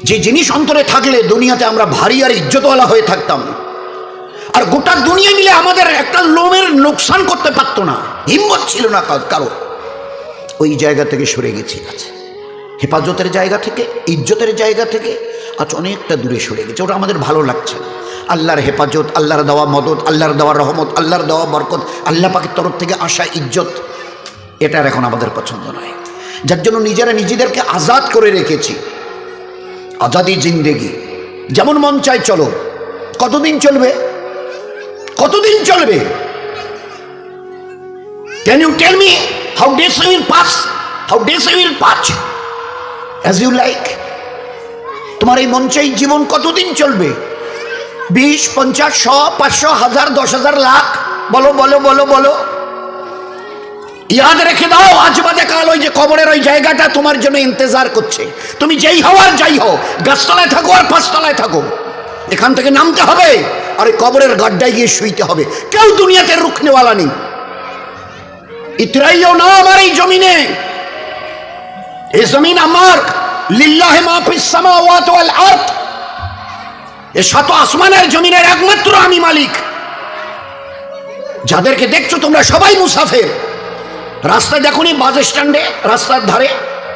যে জিনিস অন্তরে থাকলে দুনিয়াতে আমরা ভারী আর ইজ্জতওয়ালা হয়ে থাকতাম, আর গোটা দুনিয়া মিলে আমাদের একটা লোমের নোকসান করতে পারতো না, হিম্মত ছিল না কারো। ওই জায়গা থেকে সরে গেছি, আছে হেফাজতের জায়গা থেকে, ইজ্জতের জায়গা থেকে আজ অনেকটা দূরে সরে গেছে। ওটা আমাদের ভালো লাগছে না। আল্লাহর হেফাজত, আল্লাহর দেওয়া মদত, আল্লাহর দেওয়া রহমত, আল্লাহর দেওয়া বরকত, আল্লাহ পাকের তরফ থেকে আসা ইজ্জত, এটার এখন আমাদের পছন্দ নয়। যার জন্য নিজেরা নিজেদেরকে আজাদ করে রেখেছি। আজাদি জিন্দেগি, যেমন মন চায় চলো। কতদিন চলবে? কতদিন চলবে? Can you tell me how days will pass? How days will pass as you like? তোমার এই মন চাই জীবন কতদিন চলবে? 20, 50, 100, 500, 1000, 10,000, লাখ? বলো বলো বলো বলো। ইয়াদ রেখে দাও, আজ বাদে কাল ওই যে কবরের ওই জায়গাটা তোমার জন্য ইন্তজার করছে। তুমি যেই হও আর যাই হও, গাছতলায় থাকো আর পাঁচতলায় থাকো, এখান থেকে নামতে হবে আর ওই কবরের গাড্ডায় গিয়ে শুইতে হবে। কেউ দুনিয়াতে রুখনেওয়ালা নেই। ইতরাইও না আমার এই জমিনে, এই জমিন আমার। লিল্লাহি মা ফিস সামাওয়াতি ওয়াল আরদ, এই শত আসমানের জমিনের একমাত্র আমি মালিক। যাদেরকে দেখছো তোমরা সবাই মুসাফির। রাস্তায় দেখুনি বাস স্ট্যান্ডে রাস্তার ধারে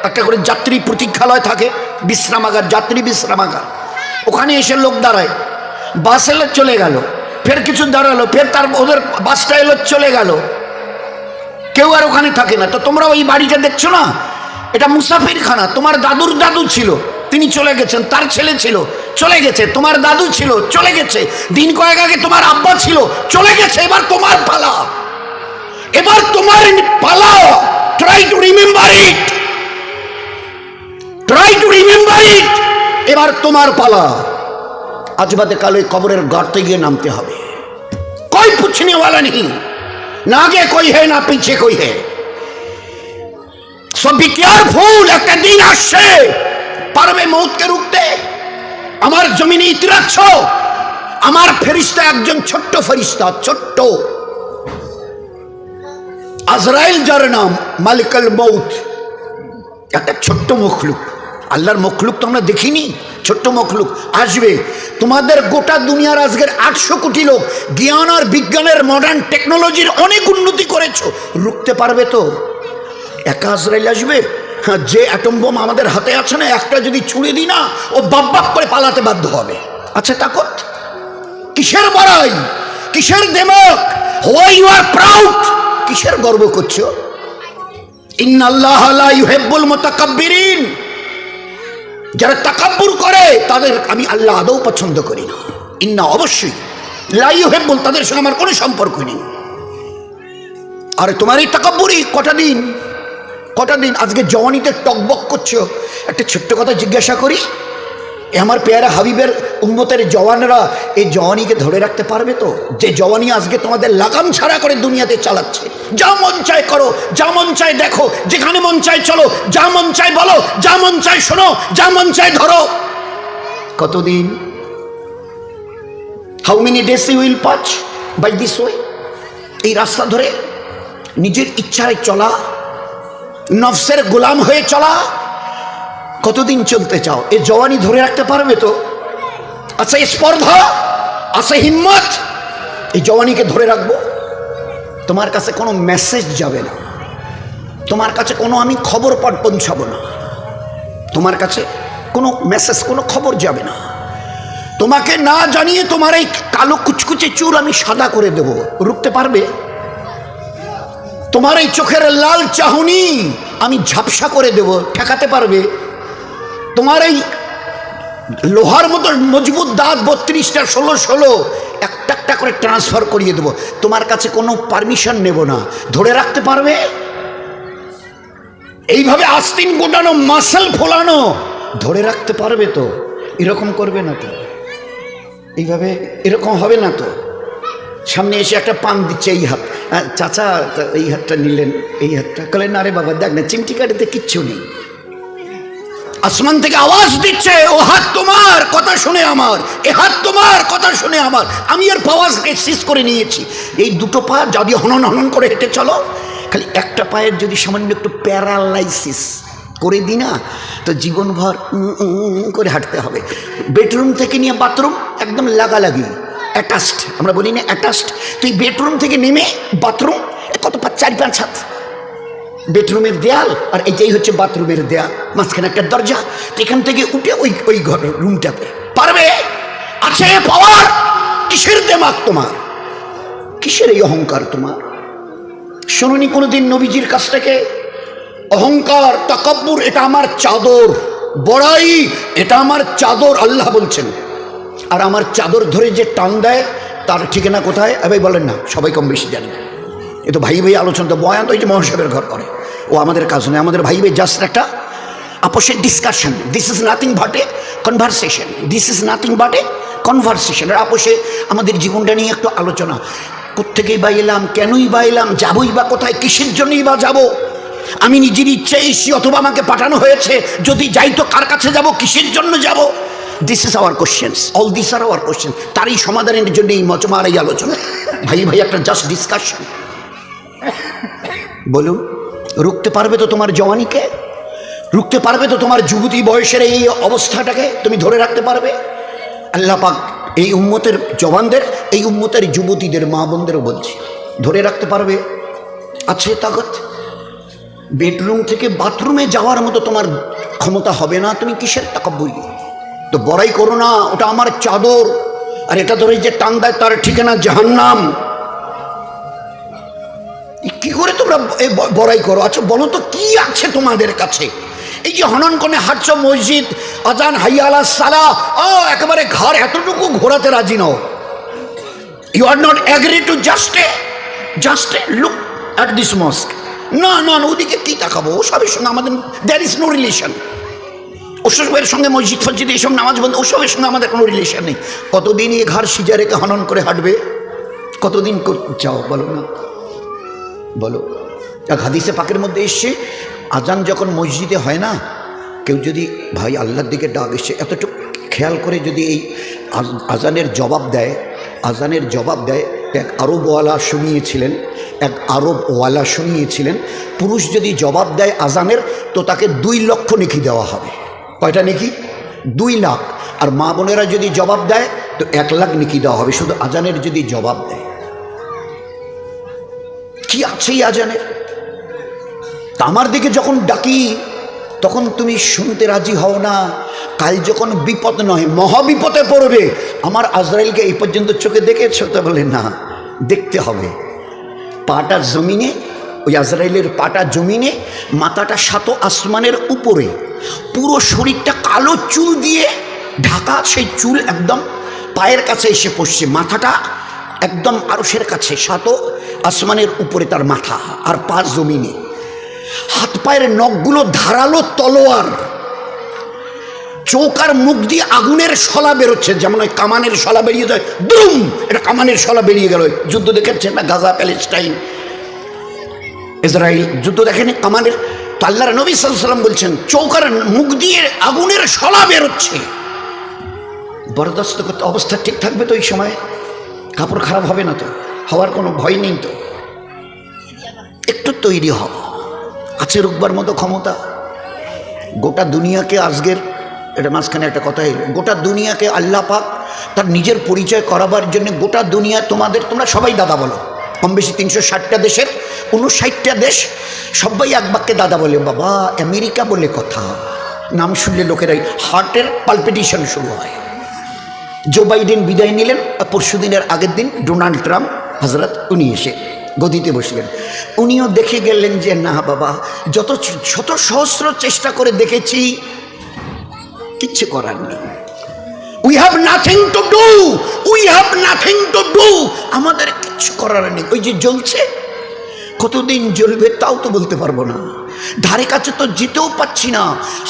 একটা করে যাত্রী প্রতীক্ষালয় থাকে, বিশ্রামাগার, যাত্রী বিশ্রামাগার। ওখানে এসে লোক দাঁড়ায়, বাস এলো চলে গেল, ফের কিছু দাঁড়ালো, ফের তার ওদের বাসটা এলো চলে গেল, কেউ আর ওখানে থাকে না। তো তোমরা ওই বাড়িটা দেখছো না, এটা মুসাফিরখানা। তোমার দাদুর দাদু ছিল, তিনি চলে গেছেন, তার ছেলে ছিল চলে গেছে, তোমার দাদু ছিল চলে গেছে, দিন কয়েক আগে তোমার আব্বা ছিল চলে গেছে। এবার তোমার পালা, এবার তোমার পালা। Try to remember it, try to remember it. এবার তোমার পালা। আজ বাদে কাল ওই কবরের গর্তে গিয়ে নামতে হবে। कोई पूछने वाला नहीं, ना आगे कोई है ना पीछे कोई है। सो बी केयरफुल, একটা দিন আসছে পারবে মৌতকে রুখতে। আমার জমিনে ইতিরাচ্ছ, আমার ফেরেশতা একজন ছোট্ট ফেরেশতা, ছোট্ট আজরাইল, যার নাম মালিকুল মৌত, একটা ছোট্ট মখলুক। আল্লাহর মখলুক তো আমরা দেখিনি, ছোট্ট মখলুক আসবে। তোমাদের গোটা দুনিয়ার আজকের 800 কোটি লোক জ্ঞান আর বিজ্ঞানের মডার্ন টেকনোলজির অনেক উন্নতি করেছো, রুখতে পারবে তো? একা আজরাইল আসবে? হ্যাঁ, যে অ্যাটম বোম আমাদের হাতে আছে না, একটা যদি ছুঁড়ে দিই না, ও বাপ বাপ করে পালাতে বাধ্য হবে। আচ্ছা তাকত কিসের বড়াই, কিসের দেমক? হোয়াই ইউ আর প্রাউড, কিসের গর্ব করছো? ইন্নাল্লাহা লা ইউহিব্বুল মুতাকাব্বিরিন, যারা তাকাব্বুর করে তাদের আমি আল্লাহ আদৌ পছন্দ করি না। ইন্না, অবশ্যই, লা ইউহিব্বুল, তাদের সঙ্গে আমার কোনো সম্পর্ক নেই। আরে তোমার এই তাকাব্বুরি কটা দিন, কটা দিন? আজকে জওয়ানিতে টকবক করছো। একটা ছোট্ট কথা জিজ্ঞাসা করি, আমার পেয়ারা হাবিবের উম্মতের জওয়ানরা এই জওয়ানিকে ধরে রাখতে পারবে তো? যে জওয়ানি আজকে তোমাদের লাগাম ছাড়া করে দুনিয়াতে চালাচ্ছে। যা মন চায় করো, যা মন চায় দেখো, যেখানে মন চায় চলো, যা মন চায় বলো, যা মন চায় শোনো, যা মন চায় ধরো। কতদিন? How many days you will pass by this way? এই রাস্তা ধরে নিজের ইচ্ছায় চলা, নফসের গোলাম হয়ে চলা, কতদিন চলতে চাও? এই জওয়ানি ধরে রাখতে পারবে তো? আচ্ছা স্পর্ধা, আচ্ছা হিম্মত, এই জওয়ানিকে ধরে রাখবো? তোমার কাছে কোনো মেসেজ যাবে না, তোমার কাছে কোনো আমি খবর পৌঁছাবো না, তোমার কাছে কোনো মেসেজ, কোনো খবর যাবে না। তোমাকে না জানিয়ে তোমার এই কালো কুচকুচে চুল আমি সাদা করে দেব, রুখতে পারবে? তোমার এই চোখের লাল চাহনি আমি ঝাপসা করে দেব, ঠেকাতে পারবে? তোমার এই লোহার মতো মজবুত দাঁত 32টা 16 একটা একটা করে ট্রান্সফার করিয়ে দেবো, তোমার কাছে কোনো পারমিশন নেব না, ধরে রাখতে পারবে? এইভাবে আস্তিন গোটানো, মাসল ফোলানো, ধরে রাখতে পারবে তো? এরকম করবে না তো? এইভাবে এরকম হবে না তো? সামনে এসে একটা পান দিচ্ছে, এই হাত, চাচা এই হাতটা নিলেন, এই হাতটা কলেন, আরে বাবা দেখ না চিমটি কাটিতে কিচ্ছু নেই। আসমান থেকে আওয়াজ দিচ্ছে, ও হাত তোমার কথা শুনে আমার, এ হাত তোমার কথা শুনে আমার। আমি এর পাওয়াজকে সিজ করে নিয়েছি। এই দুটো পা যদি হনন হনন করে হেঁটে চলো, খালি একটা পায়ের যদি সামান্য একটু প্যারালাইসিস, করে দিই না, তো জীবনভর করে হাঁটতে হবে। বেডরুম থেকে নিয়ে বাথরুম একদম লাগালাগি, অ্যাটাচড, আমরা বলি না অ্যাটাচড। তুই বেডরুম থেকে নেমে বাথরুম কত 4-5 হাত, বেডরুমের দেয়াল আর এইটাই হচ্ছে বাথরুমের দেয়াল, মাঝখানে একটা দরজা। তো এখান থেকে উঠে ওই ঘর রুমটাতে পারবে? আছে পাওয়ার? কিসের দেমাগ তোমার? কিসের এই অহংকার তোমার? শুনুনি কোনোদিন নবীজির কাছ থেকে অহংকার, তাকাব্বুর এটা আমার চাদর, বড়াই এটা আমার চাদর, আল্লাহ বলছেন। আর আমার চাদর ধরে যে টান দেয় তার ঠিকানা কোথায়? ভাই বলেন না, সবাই কম বেশি জানি। এ তো ভাই ভাই আলোচনা, তো বয়ান তো এই যে মহাসাবের ঘর করে, ও আমাদের কাজ নয়। আমাদের ভাই ভাই জাস্ট একটা আপোষের discussion. This is nothing but a conversation, this is nothing but a conversation. আর আপোষে আমাদের জীবনটা নিয়ে একটু আলোচনা। কোত্থেকেই বা এলাম, কেনই বা এলাম, যাবই বা কোথায়, কিসের জন্যই বা যাব? আমি নিজের ইচ্ছে এসেছি অথবা আমাকে পাঠানো হয়েছে? যদি যাই তো কার কাছে যাব, কিসের জন্য যাব? This is our questions, all this are our question. তারই সমাধানের জন্য এই মজমার এই আলোচনা। ভাই ভাই একটা জাস্ট ডিসকাশন। বলুন, রুখতে পারবে তো তোমার জওয়ানিকে? রুখতে পারবে তো তোমার যুবতী বয়সের এই অবস্থাটাকে তুমি ধরে রাখতে পারবে? আল্লাহ পাক এই উম্মতের জওয়ানদের, এই উম্মতের যুবতীদের, মা বোনদেরও বলছি, ধরে রাখতে পারবে? আছে তাকত? বেডরুম থেকে বাথরুমে যাওয়ার মতো তোমার ক্ষমতা হবে না, তুমি কিসের তাকাব্বুরি? তো বড়াই করো না, ওটা আমার চাদর, আর এটা ধরে যে টান দেয় তার ঠিকানা জাহান্নাম। কি করে তোমরা বড়াই করো? আচ্ছা বলো তো কি আছে তোমাদের কাছে? এই যে হনন কোণে হাঁটছ, মসজিদ, আজান, হাইয়া আলাস সালাহ, একেবারে ঘর এতটুকু ঘোরাতে রাজি নও। You are not agree to just look at this mosque. না না, ওদিকে কি তাকাবো? ওসবের সঙ্গে আমাদের দ্যার ইজ নো রিলেশন। ওসবের সঙ্গে মসজিদ ফসজিদ এইসব নামাজ বন্ধ, ওসবের সঙ্গে আমাদের কোনো রিলেশন নেই। কতদিন এই ঘর সিজা রেখে হনন করে হাঁটবে? কতদিন যাও বলো না, বলো। এক হাদিসে পাকের মধ্যে এসছে, আজান যখন মসজিদে হয় না, কেউ যদি ভাই আল্লাহর দিকে ডাক এসছে, এতটুকু খেয়াল করে যদি এই আজানের জবাব দেয়, এক আরবওয়ালা শুনিয়েছিলেন, পুরুষ যদি জবাব দেয় আজানের, তো তাকে 2 লক্ষ নেকি দেওয়া হবে। কয়টা নেকি? 2 লাখ। আর মা বোনেরা যদি জবাব দেয় তো 1 লাখ নেকি দেওয়া হবে, শুধু আজানের যদি জবাব দেয়। কি আছে এই আজানের? আমার দিকে যখন ডাকি তখন তুমি শুনতে রাজি হও না। কাল যখন বিপদ নয় মহাবিপদে পড়বে, আমার আজরাইলকে এই পর্যন্ত চোখে দেখেছ? তো বলে না, দেখতে হবে। পাটা জমিনে, ওই আজরাইলের পাটা জমিনে, মাথাটা 7 আসমানের উপরে, পুরো শরীরটা কালো চুল দিয়ে ঢাকা, সেই চুল একদম পায়ের কাছে এসে পড়ছে, মাথাটা একদম আরশের কাছে, 7 আসমানের উপরে তার মাথা, আর পা জমিনে। হাত পায়ের নখগুলো ধারালো তলোয়ার, চোখ আর মুখ দিয়ে আগুনের শলা বেরোচ্ছে, যেমন ওই কামানের শলা বেরিয়ে যায়, দুম, এটা কামানের শলা বেরিয়ে গেল। যুদ্ধ দেখেছেন না, গাজা, প্যালেস্টাইন, ইসরায়েল যুদ্ধ দেখেনি কামানের? তো আল্লাহর নবী সাল্লাল্লাহু আলাইহি ওয়াসাল্লাম বলছেন, চোখ আর মুখ দিয়ে আগুনের শলা বেরোচ্ছে। বরদাস্ত করতে অবস্থা ঠিক থাকবে তো? এই সময় কাপড় খারাপ হবে না তো? হওয়ার কোনো ভয় নেই তো? একটু তৈরি হও, আছে রুকবার মতো ক্ষমতা। গোটা দুনিয়াকে আজকের, এটা মাঝখানে একটা কথা এলো, গোটা দুনিয়াকে আল্লাহ পাক তার নিজের পরিচয় করাবার জন্য, গোটা দুনিয়া তোমরা সবাই দাদা বলো, কম বেশি 360টা দেশের 59টা দেশ, সবাই এক বাক্যে দাদা বলে। বাবা আমেরিকা বলে কথা, নাম শুনলে লোকেরাই হার্টের পালপিটেশন শুরু হয়। জো বাইডেন বিদায় নিলেন, পরশুদিনের আগের দিন ডোনাল্ড ট্রাম্প হজরত উনি এসে গদিতে বসলেন। উনিও দেখে গেলেন যে না বাবা, যত শত সহস্র চেষ্টা করে দেখেছি, কিচ্ছু করার নেই। We have nothing to do, আমাদের কিচ্ছু করার নেই। ওই যে জ্বলছে, কতদিন জ্বলবে তাও তো বলতে পারবো না, ধারে কাছে তো যেতেও পাচ্ছি না।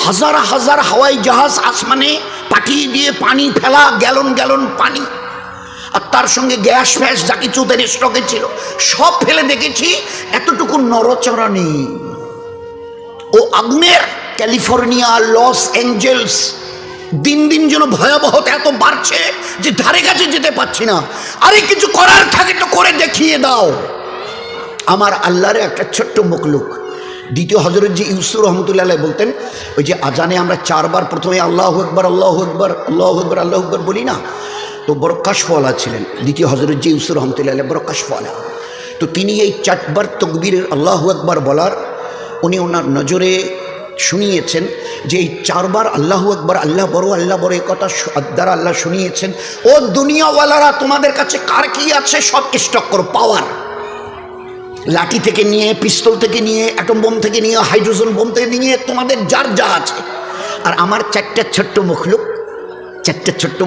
হাজার হাজার হাওয়াই জাহাজ আসমানে পাঠিয়ে দিয়ে পানি ফেলা, গ্যালন পানি, আর তার সঙ্গে গ্যাস ফ্যাস যা কিছু ওদের স্টকে ছিল সব ফেলে দেখেছি, এতটুকু নড়চড়া নেই। ও আগুনের ক্যালিফোর্নিয়া, লস অ্যাঞ্জেলস দিন দিন যেন ভয়াবহতা এত বাড়ছে যে ধারে কাছে যেতে পারছি না। আরে কিছু করার থাকে তো করে দেখিয়ে দাও। আমার আল্লাহর একটা ছোট্ট মখলুক, দ্বিতীয় হজরত জি ইউসুফ রহমতুল্লাহ বলতেন, ওই যে আজানে আমরা 4 বার প্রথমে আল্লাহু আকবার আল্লাহু আকবার আল্লাহু আকবার আল্লাহু আকবার বলি না, তো বড় কাশফওয়ালা ছিলেন দ্বিতীয় হজরত জি ইউসুফ রহমতুল্লাহ, বড় কাশফওয়ালা। তো তিনি এই 4 বার তকবীরের আল্লাহু আকবার বলার উনি ওনার নজরে শুনিয়েছেন যে এই 4 বার আল্লাহু আকবার আল্লাহ বড় এই কথা দ্বারা আল্লাহ শুনিয়েছেন, ও দুনিয়াওয়ালারা তোমাদের কাছে কার কি আছে সব স্টক করো, পাওয়ার, লাঠি থেকে নিয়ে, পিস্তল থেকে নিয়ে, অ্যাটম বোম থেকে নিয়ে, হাইড্রোজেন বোম থেকে নিয়ে, তোমাদের যার যা আছে। আর আমার 4টা ছোট্ট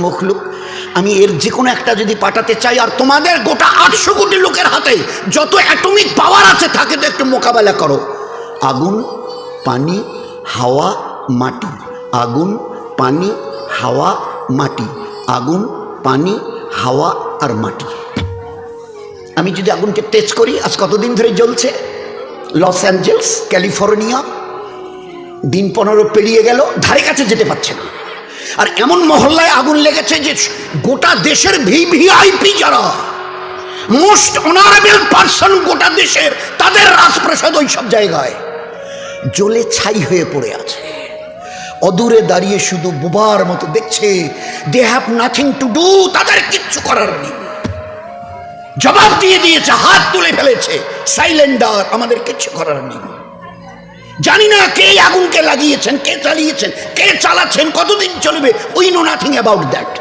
মখলুক, আমি এর যে কোনো একটা যদি পাঠাতে চাই, আর তোমাদের গোটা 800 কোটি লোকের হাতে যত অ্যাটমিক পাওয়ার আছে থাকে, তো একটু মোকাবেলা করো। আগুন, পানি, হাওয়া, মাটি, আগুন, পানি, হাওয়া, মাটি, আগুন, পানি, হাওয়া আর মাটি। আমি যদি আগুনকে তেজ করি, আজ কতদিন ধরে জ্বলছে? লস অ্যাঞ্জেলস, ক্যালিফোর্নিয়া, দিন 15 পেরিয়ে গেল, ধারে কাছে যেতে পারছে না। আর এমন মহল্লায় আগুন লেগেছে যে গোটা দেশের ভিভিআইপি যারা মোস্ট অনারেবল পারসন গোটা দেশের, তাদের রাজপ্রাসাদ ওই সব জায়গায় জ্বলে ছাই হয়ে পড়ে আছে। অদূরে দাঁড়িয়ে শুধু বোবার মতো দেখছে, they have nothing to do, তাদের কিচ্ছু করার নেই। জবাব দিয়ে দিয়েছে, হাত তুলে ফেলেছে, সাইলেন্ডার, আমাদের কিচ্ছু করার নেই। জানি না কে আগুনকে লাগিয়েছেন, কে চালিয়েছেন, কে চালাচ্ছেন, কতদিন চলবে, we know nothing about that.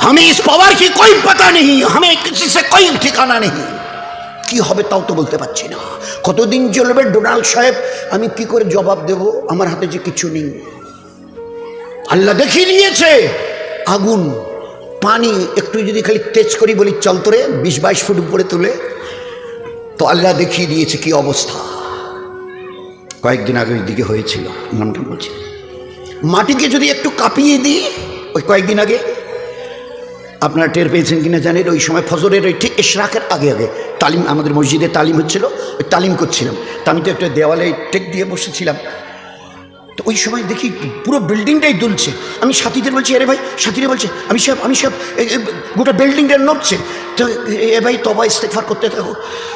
हमें इस पावर की कोई पता नहीं, हमें किसी से कोई ठिकाना नहीं। কি হবে তাও তো বলতে পারছি না, কতদিন চলবে। ডোনাল্ড সাহেব, আমি কি করে জবাব দেব, আমার হাতে যে কিছু নেই। আল্লাহ দেখিয়ে দিয়েছে, আগুন, পানি, একটু যদি খালি তেজ করি বলি চল তোরে 20-22 ফুট উপরে তুলে, তো আল্লাহ দেখিয়ে দিয়েছে কি অবস্থা। কয়েকদিন আগে ওই দিকে হয়েছিল, মনটা বলছে। মাটিকে যদি একটু কাঁপিয়ে দিই, ওই কয়েকদিন আগে আপনারা টের পেয়েছেন কিনা জানেন, ওই সময় ফজরের ওই ঠিক ইশরাকের আগে তালিম, আমাদের মসজিদে তালিম হচ্ছিল, ওই তালিম করছিলাম। তা আমি তো একটা দেওয়ালে টেক দিয়ে বসেছিলাম, তো ওই সময় দেখি পুরো বিল্ডিংটাই দুলছে। আমি সাথীদের বলছি, আরে ভাই, সাথীরা বলছে আমি সব গোটা বিল্ডিংটা নড়ছে। তো এ ভাই তবা ইস্তেগফার করতে থাকো,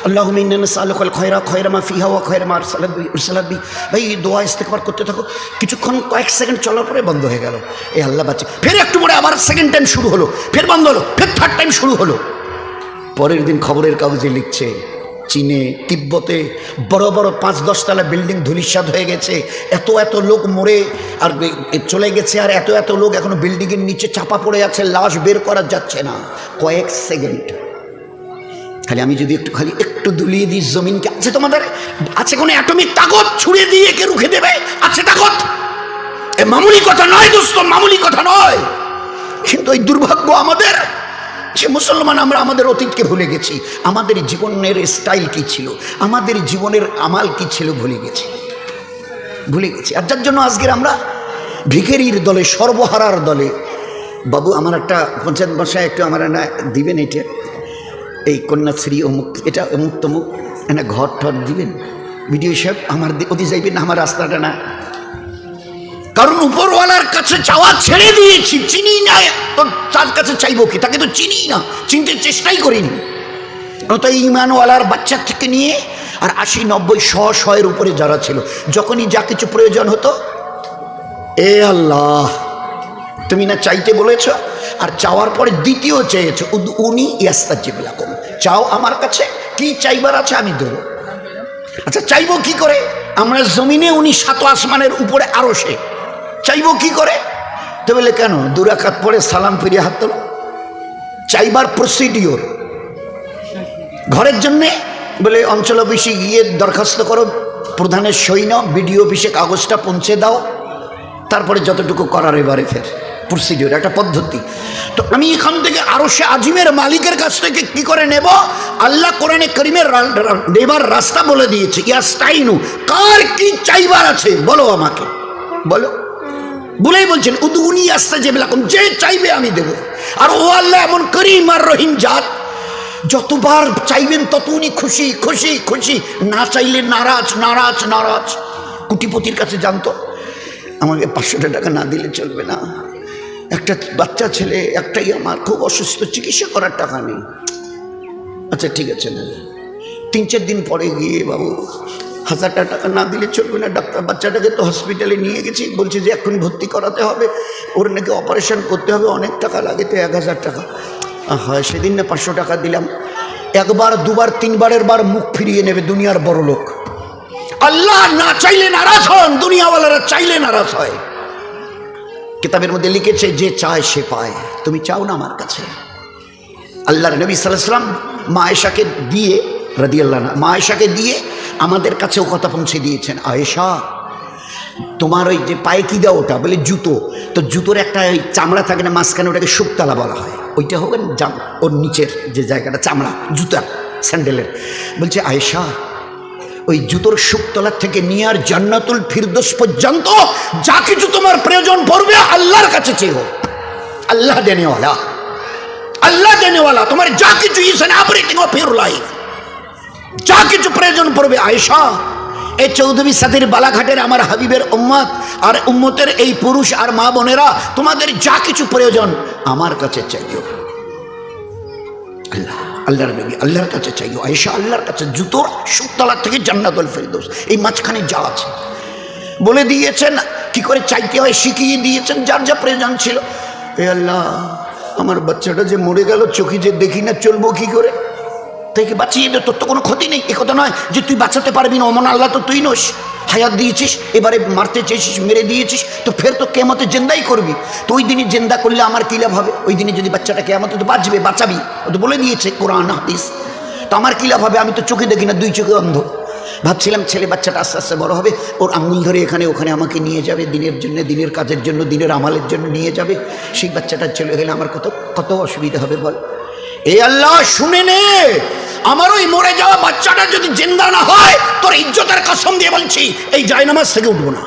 আল্লাহুম্মা ইন্না নাসআলুকাল খয়রা মা ফিহা ওয়া খয়রা মা আরসালাত বি, ভাই দোয়া ইস্তেগফার করতে থাকো। কিছুক্ষণ কয়েক সেকেন্ড চলার পরে বন্ধ হয়ে গেল, এ আল্লাহ বাঁচে। ফের একটু পরে আবার সেকেন্ড টাইম শুরু হলো, ফের বন্ধ হলো, ফের থার্ড টাইম শুরু হলো। পরের দিন খবরের কাগজে লিখছে, চীনে, তিব্বতে বড় বড় 5-10 তলা বিল্ডিং ধূলিসাৎ হয়ে গেছে, এত লোক মরে আর চলে গেছে, আর এত লোক এখনো বিল্ডিংয়ের নিচে চাপা পড়ে আছে, লাশ বের করা যাচ্ছে না। কয়েক সেকেন্ড, খালি আমি যদি একটু দুলিয়ে দিই জমিনকে, আছে তোমাদের, আছে কোনো অ্যাটমিক তাকত ছুড়ে দিয়ে একে রুখে দেবে? আছে তাকত? এ মামুলি কথা নয় দোস্ত, মামুলি কথা নয়। কিন্তু এই দুর্ভাগ্য আমাদের যে মুসলমান, আমরা আমাদের অতীতকে ভুলে গেছি, আমাদের জীবনের স্টাইল কি ছিল, আমাদের জীবনের আমাল কি ছিল ভুলে গেছি। আর যার জন্য আজকের আমরা ভিখারির দলে, সর্বহারার দলে। বাবু, আমার একটা পঞ্চায়েত বাসায় একটু আমার না দিবেন, এটা এই কন্যাশ্রী অমুক, এটা অমুক তমুক, এনে ঘর ঠর দিবেন, ভিডিও সাহেব আমার ওদি যাইবেন না, আমার রাস্তাটা না। কারণ উপরওয়ালার কাছে চাওয়া ছেড়ে দিয়েছি, চিনি না তো তার কাছে চাইবো কি, তাকে তো চিনি না, চিনতে চেষ্টাই করিনি। তো ইমানওয়ালার বাচ্চা থেকে নিয়ে আর 80-90-100-100 এর উপরে যারা ছিল, যখনই যা কিছু প্রয়োজন হতো, এ আল্লাহ তুমি না চাইতে বলেছ, আর চাওয়ার পরে দ্বিতীয় চেয়েছ, উনি ইয়াস্তাজিব লাকুম, চাও আমার কাছে, কি চাইবার আছে আমি দেবো। আচ্ছা চাইবো কি করে? আমরা জমিনে, উনি 7 আসমানের উপরে আরশে, চাইবো কি করে? তো বলে কেন, 2 রাকাত পড়ে সালাম ফিরিয়ে হাত তোলো। চাইবার প্রসিডিওর, ঘরের জন্যে বলে অঞ্চল অফিসে গিয়ে দরখাস্ত করো, প্রধানের সই নাও, বিডিও অফিসে কাগজটা পৌঁছে দাও, তারপরে যতটুকু করার এবারে ফের প্রসিডিওর, একটা পদ্ধতি। তো আমি এখান থেকে আরশে আজিমের মালিকের কাছ থেকে কি করে নেব? আল্লাহ কোরআনে কারীমের নেবার রাস্তা বলে দিয়েছে, ইয়াস্তাইনু, কার কি চাইবার আছে বলো আমাকে, বলো। বলেই বলছেন উদউনি আস্তাজিব লাকুম, যে চাইবে আমি দেব। আর ও আল্লাহ এমন করিম আর রহিম জাত, যতবার চাইবেন তত উনি খুশি খুশি খুশি, না চাইলে নারাজ নারাজ নারাজ। কোটিপতির কাছে জানতো, আমাকে 500 টাকা না দিলে চলবে না, একটা বাচ্চা ছেলে একটাই আমার, খুব অসুস্থ, চিকিৎসা করার টাকা নেই। আচ্ছা ঠিক আছে না, 3-4 দিন পরে গিয়ে, বাবু 1000 টাকা না দিলে চলবে না। ডাক্তার বাচ্চাটাকে তো হসপিটালে নিয়ে গেছি, বলছে যে এখন ভর্তি করাতে হবে, ওর নাকি অপারেশন করতে হবে, অনেক টাকা লাগে, তো 1000 টাকা। হয় সেদিন না 500 টাকা দিলাম। একবার দুবার তিনবারের বার মুখ ফিরিয়ে নেবে দুনিয়ার বড় লোক। আল্লাহ না চাইলে নারাজ হন, দুনিয়াওয়ালারা চাইলে নারাজ হয়। কিতাবের মধ্যে লিখেছে যে চায় সে পায়। তুমি চাও না আমার কাছে? আল্লাহর নবী সাল্লাল্লাহু আলাইহি ওয়াসাল্লাম মা আয়েশাকে দিয়ে রাদিয়াল্লাহু আনহা, মা আয়েশাকে দিয়ে আমাদের কাছেও কথা পৌঁছে দিয়েছেন। আয়েশা, তোমার ওই যে পায়ে কি দাও? ওটা বলে জুতো। তো জুতোর একটা ওই চামড়া থাকে না মাঝখানে, ওটাকে শুকতলা বলা হয়। ওইটা হবে ওর নিচের যে জায়গাটা চামড়া জুতার স্যান্ডেলের। বলছে আয়েশা, ওই জুতোর শুকতলার থেকে নিয়ে আর জান্নাতুল ফিরদৌস পর্যন্ত যা কিছু তোমার প্রয়োজন পড়বে আল্লাহর কাছে চেয়েও। আল্লাহ দেনেওয়ালা, আল্লাহ দেনেওয়ালা। তোমার যা কিছু is an everything of your life, যা কিছু প্রয়োজন পড়বে। আয়েশা, এই চৌধুরী সাথীর বালাঘাটের আমার হাবিবের উম্মত আর উম্মতের এই পুরুষ আর মা বোনেরা, তোমাদের যা কিছু প্রয়োজন আমার কাছে চাইও। আল্লাহ, আল্লাহর নবী আল্লাহর কাছে চাইও। আয়েশা আল্লাহর কাছে, জুতোর শুকতলার থেকে জান্নাতুল ফিরদৌস, এই মাঝখানে যা আছে বলে দিয়েছেন। কি করে চাইতে হয় শিখিয়ে দিয়েছেন, যার যা প্রয়োজন ছিল। এ আল্লাহ, আমার বাচ্চাটা যে মরে গেল, চোখে যে দেখি না, চলবো কি করে? তাইকে বাঁচিয়ে দে, তোর তো কোনো ক্ষতি নেই। এ কথা নয় যে তুই বাঁচাতে পারবি না, অমন আল্লাহ তো তুই নোস। হায়াত দিয়েছিস, এবারে মারতে চেয়েছিস, মেরে দিয়েছিস, তো ফের তো কেয়ামতে জেন্দাই করবি। তো ওই দিনই জেন্দা করলে আমার কী লাভ হবে? ওই দিনে যদি বাচ্চাটা কেয়ামতে তো বাঁচবে, বাঁচাবি, ও তো বলে দিয়েছে কোরআন হাদিস। তো আমার কী লাভ হবে? আমি তো চোখে দেখি না, 2 চোখে অন্ধ। ভাবছিলাম ছেলে বাচ্চাটা আস্তে আস্তে বড় হবে, ওর আঙুল ধরে এখানে ওখানে আমাকে নিয়ে যাবে, দিনের জন্য, দিনের কাজের জন্য, দিনের আমালের জন্য নিয়ে যাবে। সেই বাচ্চাটা চলে গেলে আমার কত কত অসুবিধা হবে বল। এ আল্লাহ, শুনে নে, আমার ওই মরে যাওয়া বাচ্চাটা যদি জিন্দা না হয়, তোর ইজ্জতের কসম দিয়ে বলছি এই জায়নামাজ থেকে উঠবো না।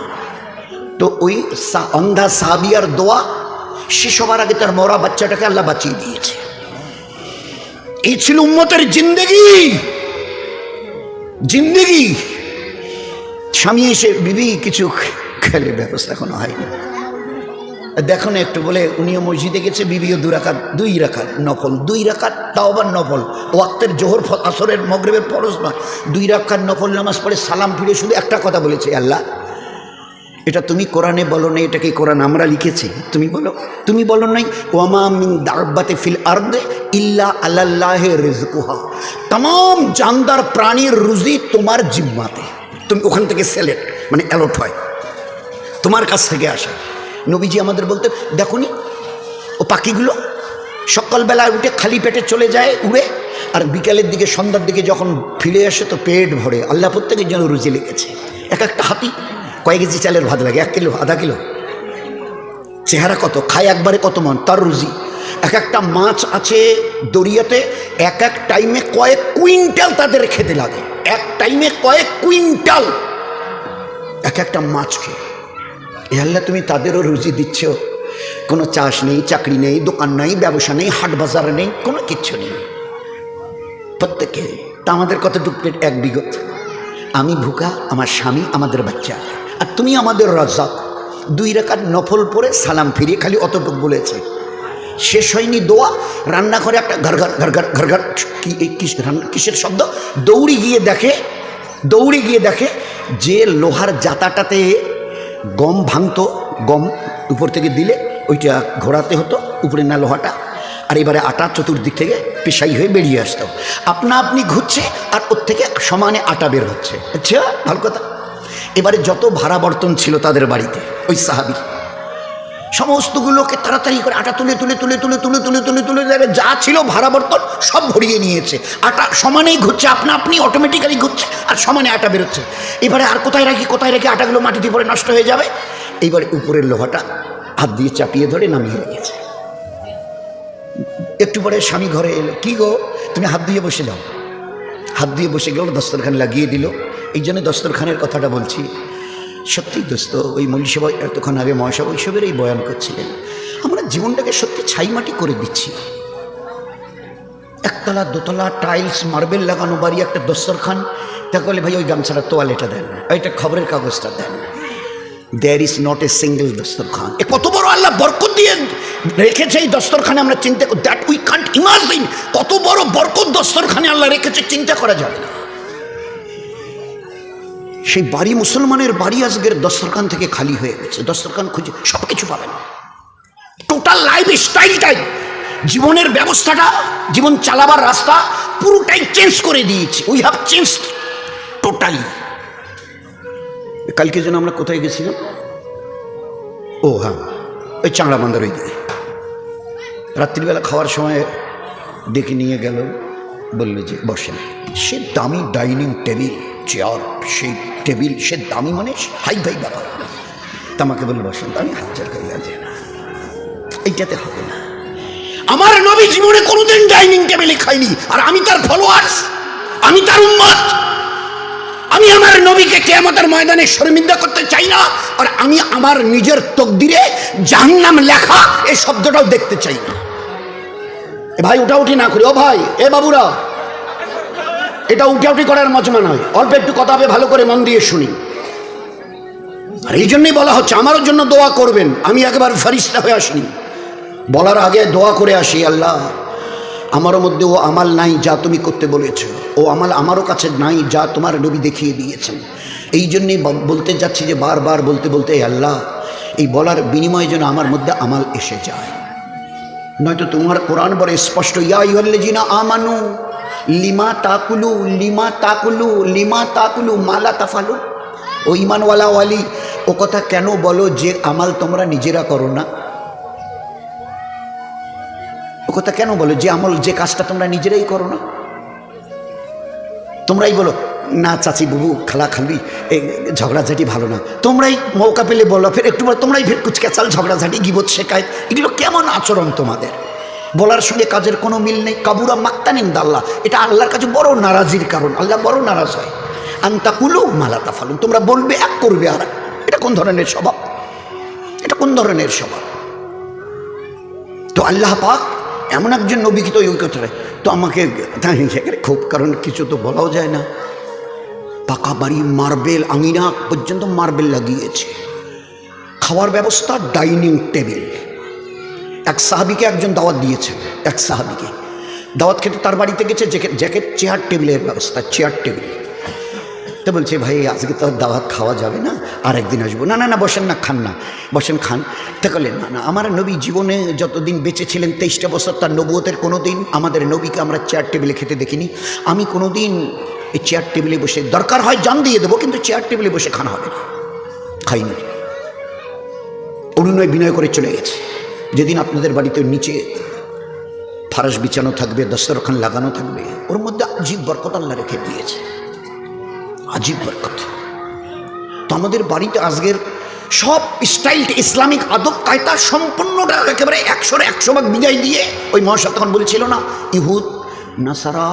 তো ওই অন্ধা সাহাবিয়ার দোয়া শেষ হবার আগে তার মরা বাচ্চাটাকে আল্লাহ বাঁচিয়ে দিয়েছে। এই ছিল উম্মতের জিন্দেগি। জিন্দেগি। স্বামী এসে, বিবি কিছু খেলে, ব্যবস্থা এখনো হয়নি, দেখো না একটু, বলে উনিও মসজিদে গেছে, বিবিও 2 রাকাত, 2 রাকাত নফল, 2 রাকাত, তাও আবার নফল। ওয়াক্তের জোহর আসরের মগরিবের ফরজ নয়, 2 রাকাত নফল নামাজ পড়ে সালাম ফিরে শুধু একটা কথা বলেছে, আল্লাহ এটা তুমি কোরআনে বলো না, এটা কি কোরআন আমরা লিখেছি? তুমি বলো, তুমি বলো নাই ওয়ামা মিন দাব্বাতি ফিল আরদে ইল্লা আলাল্লাহি রিজকুহা, तमाम জানদার প্রাণীর রুজি তোমার জিম্মাতে। তুমি ওখান থেকে সিলেক্ট মানে অ্যালট হয়, তোমার কাছ থেকে আসে। নবীজি আমাদের বলতে, দেখো নি ও পাখিগুলো সকালবেলায় উঠে খালি পেটে চলে যায় উড়ে, আর বিকালের দিকে সন্ধ্যার দিকে যখন ফিরে আসে তো পেট ভরে। আল্লাহ প্রত্যেকের জন্য রুজি লিখেছে। এক একটা হাতি কয়েক কেজি চালের ভাত লাগে, 1 কিলো, আধা কিলো, চেহারা কত, খায় একবারে কত মন, তার রুজি। এক একটা মাছ আছে দরিয়াতে, এক এক টাইমে কয়েক কুইন্টাল তাদের খেতে লাগে, এক টাইমে কয়েক কুইন্টাল এক একটা মাছকে। এ আল্লাহ, তুমি তাদেরও রুজি দিচ্ছ। কোনো চাষ নেই, চাকরি নেই, দোকান নেই, ব্যবসা নেই, হাট বাজার নেই, কোনো কিচ্ছু নেই প্রত্যেকে। তা আমাদের কতটুকু প্লেট? 1 বিঘত। আমি ভুকা, আমার স্বামী, আমাদের বাচ্চা, আর তুমি আমাদের রাজ্জাক। 2 রাকাত নফল পরে সালাম ফিরিয়ে খালি অতটুক বলেছে। শেষ হয়নি দোয়া, রান্নাঘরে একটা ঘর ঘর ঘর ঘর ঘর ঘর, কিসের শব্দ? দৌড়ে গিয়ে দেখে যে লোহার জাতাটাতে গম ভাঙতো, গম উপর থেকে দিলে ওইটা ঘোরাতে হতো, উপরে না লোহাটা, আর এবারে আটা চতুর্দিক থেকে পেশাই হয়ে বেরিয়ে আসতো। আপনা আপনি ঘুরছে আর ওর থেকে সমানে আটা বের হচ্ছে। আচ্ছা, ভালো কথা। এবারে যত ভাড়া বর্তন ছিল তাদের বাড়িতে, ওই সাহাবী সমস্তগুলোকে তাড়াতাড়ি করে আটা তুলে তুলে তুলে তুলে তুলে তুলে তুলে তুলে যা ছিল ভাড়া বর্তন সব ভরিয়ে নিয়েছে। আটা সমানেই ঘুরছে, আপনা আপনি অটোমেটিক্যালি ঘুরছে, আর সমানে আটা বেরোচ্ছে। এবারে আর কোথায় রাখি আটাগুলো মাটিতে পড়ে নষ্ট হয়ে যাবে। এইবারে উপরের লোহাটা হাত দিয়ে চাপিয়ে ধরে নামিয়ে রেখেছে। একটু পরে স্বামী ঘরে এলো, কি গো তুমি হাত দিয়ে বসে যাও। হাত দিয়ে বসে গেল, দস্তরখান লাগিয়ে দিল। এই জন্য দস্তরখানের কথাটা বলছি। সত্যি দোস্ত, ওই মৌলী সাহেব এতক্ষণ আগে মহাসব ওইসবের এই বয়ান করছিলেন। আমরা জীবনটাকে সত্যি ছাইমাটি করে দিচ্ছি। 1 তলা 2 তলা টাইলস মার্বেল লাগানো বাড়ি, একটা দস্তরখান। তাহলে ভাই ওই গামছাটা তোয়ালেটা দেন, ওইটা খবরের কাগজটা দেন। There is not a single দস্তরখান। এ কত বড় আল্লাহ বরকত দিয়ে রেখেছে এই দস্তরখানে, আমরা চিন্তা করি, দ্যাট উই কান্ট ইমাজিন। কত বড় বরকত দস্তরখানে আল্লাহ রেখেছে, চিন্তা করা যাবে না। সেই বাড়ি, মুসলমানের বাড়ি আজকের দস্তরখান থেকে খালি হয়ে গেছে। দস্তরখান খুঁজে সব কিছু পাবেন, টোটাল লাইফ স্টাইলটাই, জীবনের ব্যবস্থাটা, জীবন চালাবার রাস্তা পুরোটাই চেঞ্জ করে দিয়েছে। We have change totally. কালকে যেন আমরা কোথায় গেছিলাম? ও হ্যাঁ, ওই চাংড়া বান্দার ওই দিকে রাত্রিবেলা খাওয়ার সময় ডেকে নিয়ে গেল, বললো যে বসেন। সে দামি ডাইনিং টেবিল, চেয়ার, সেই টেবিল, সে দামি মানে হাই ফাই ব্যাপার। তা আমাকে বললো বসেন। আমি হাজার খাইয়া যে না, এইটাতে হবে না। আমার নবী জীবনে কোনোদিন ডাইনিং টেবিলে খাইনি, আর আমি তার ফলোয়ার্স, আমি তার উম্মত। আমি আমার নবীকে কিয়ামতের ময়দানে শর্মিন্দা করতে চাই না, আর আমি আমার নিজের তকদিরে জাহান্নাম লেখা এই শব্দটাও দেখতে চাই না। এ ভাই উঠাউঠি না করি, ও ভাই, এ বাবুরা, এটা উঠাউঠি করার মজমা নয়। অল্প একটু কথা হবে, ভালো করে মন দিয়ে শুনি। আর এই জন্যই বলা হচ্ছে আমারও জন্য দোয়া করবেন। আমি একবার ফেরেশতা হয়ে আসিনি, বলার আগে দোয়া করে আসি, আল্লাহ আমারও মধ্যে ও আমাল নাই যা তুমি করতে বলেছ, ও আমাল আমারও কাছে নাই যা তোমার নবী দেখিয়ে দিয়েছেন। এই জন্যই বলতে যাচ্ছি যে বারবার বলতে বলতে আল্লাহ এই বলার বিনিময়ে যেন আমার মধ্যে আমাল এসে যায়। নয়তো তোমার কোরআন বড় স্পষ্ট, ইয়া আইয়ুহাল্লাযীনা আমানু লিমা তাকুলু লিমা তাকুলু লিমা তাকুলু মালা তাফালু। ও ইমানওয়ালা ওয়ালি, ও কথা কেন বলো যে আমাল তোমরা নিজেরা করো না? ও কথা কেন বলো যে আমল, যে কাজটা তোমরা নিজেরাই করো না? তোমরাই বলো না চাচি বুবু খালা খালি ঝগড়াঝাটি ভালো না, তোমরাই মৌকা পেলে বলো, ফের একটু বলো তোমরাই ফের কুচকেচাল ঝগড়াঝাটি গিবত শেখায়। এগুলো কেমন আচরণ তোমাদের? বলার সঙ্গে কাজের কোনো মিল নেই। কাবুরা মাক্তানিন দাল্লাহ, এটা আল্লাহর কাছে বড় নারাজির কারণ। আল্লাহ বড় নারাজ হয়। আন্তাকুলু মালা তাফালুন, তোমরা বলবে এক করবে আর এক। এটা কোন ধরনের স্বভাব? এটা কোন ধরনের স্বভাব? তো আল্লাহ পাক এমন একজন নবীকে তো ওই কথাটা তো আমাকে খুব, কারণ কিছু তো বলাও যায় না। পাকা বাড়ি, মার্বেল, আঙিনা পর্যন্ত মার্বেল লাগিয়েছে। খাওয়ার ব্যবস্থা, ডাইনিং টেবিল। এক সাহাবিকে একজন দাওয়াত দিয়েছে, এক সাহাবিকে দাওয়াত খেতে তার বাড়িতে গেছে, জ্যাকেট চেয়ার টেবিলের ব্যবস্থা, চেয়ার টেবিল। তো বলছে ভাই আজকে তো দাওয়াত খাওয়া যাবে না, আর একদিন আসবো। না না না বসেন না, খান না, বসেন খান। তা করলেন না না, আমার নবী জীবনে যতদিন বেঁচে ছিলেন 23টা বছর, তার নবুয়তের কোনো দিন আমাদের নবীকে আমরা চেয়ার টেবিলে খেতে দেখিনি। আমি কোনো দিন এই চেয়ার টেবিলে বসে, দরকার হয় জান দিয়ে দেবো, কিন্তু চেয়ার টেবিলে বসে খানা হবে না। খাইনি। অনুনয় বিনয় করে চলে গেছে। যেদিন আপনাদের বাড়িতে নিচে ফারাশ বিছানো থাকবে, দস্তরখান লাগানো থাকবে, ওর মধ্যে আজীব বরকত আল্লাহ রেখে দিয়েছে, আজীব বরকত। তো আমাদের বাড়িতে আজকের সব স্টাইলটা, ইসলামিক আদব কায়দা সম্পূর্ণটা একেবারে 100% বিদায় দিয়ে, ওই মহাশয় তখন বলছিল না, ইহুদ নাসারা